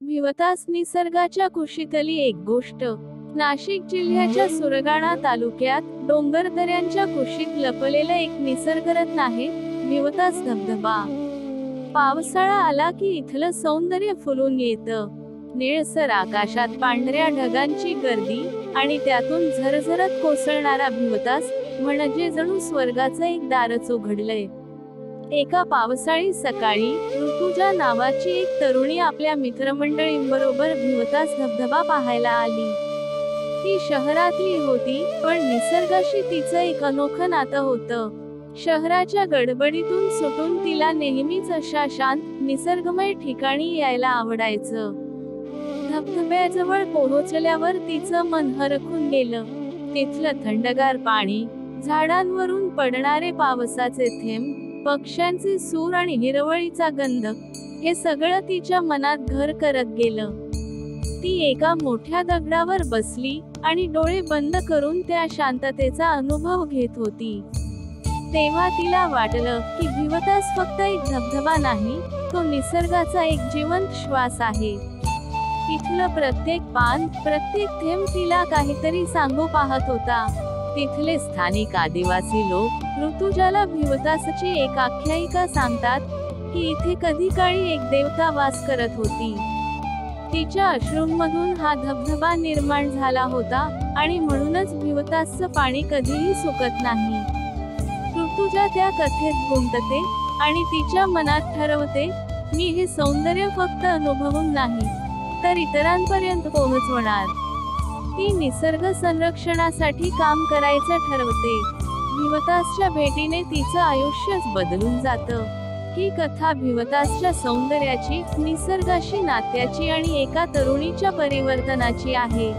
भिवतास निसर्गाच्या कुशीतली एक गोष्ट. नाशिक जिल्ह्याच्या सुरगाणा तालुक्यात डोंगरदऱ्यांच्या कुशीत लपलेलं एक निसर्गरत्न आहे भिवतास धबधबा. पावसाळा आला की इथलं सौंदर्य फुलून येतं. निळसर आकाशात पांढऱ्या ढगांची गर्दी आणि त्यातून झरझरत कोसळणारा भिवतास म्हणजे जणू स्वर्गाचं एक दारच उघडलंय. एका पावसाळी सकाळी ऋतुजा नावाची एक तरुणी आपल्या मित्रमंडळींबरोबर भिवतास धबधबा पाहायला आली. ती शहरातली होती, पण निसर्गाशी तिचं एक अनोखं नातं होतं. शहराच्या गडबडीतून सुटून तिला नेहमीच अशा शांत, निसर्गमय ठिकाणी यायला आवडायचं. धबधब्याजवळ पोहोचल्यावर तिचं मन हरखून गेलं. तिथलं थंडगार पाणी, झाडांवरून पडणारे पावसाचे थेंब, पक्ष्यांचे सूर आणि हिरवळीचा गंध, हे सगळं तिच्या मनात घर करत गेलं. ती एका मोठ्या दगडावर बसली आणि डोळे बंद करून त्या शांततेचा अनुभव घेत होती. तेव्हा तिला वाटलं की भिवतास फक्त एक धबधबा नाही, तो निसर्गाचा एक जिवंत श्वास आहे. इथलं प्रत्येक पान, प्रत्येक थेंब तिला काहीतरी सांगू पाहत होता. तिथले स्थानिक आदिवासी लोक ऋतुजाला भिवतासची एक आख्यायिका सांगतात की इथे कधी काळी एक देवता वास करत होती. तिच्या अश्रूंमधून हा धबधबा निर्माण झाला होता आणि म्हणूनच भिवतासचं पाणी कधीही सुकत नाही. ऋतुजा त्या कथेत गुंतते आणि तिच्या मनात ठरवते, मी हे सौंदर्य फक्त अनुभवून नाही, तर इतरांपर्यंत पोहोचवणार. ती निसर्ग संरक्षणासाठी काम करायचं ठरवते. भिवतासच्या भेटीने तिचं आयुष्यच बदलून जातं. ही कथा भिवतासच्या सौंदर्याची, निसर्गाशी नात्याची आणि एका तरुणीच्या परिवर्तनाची आहे.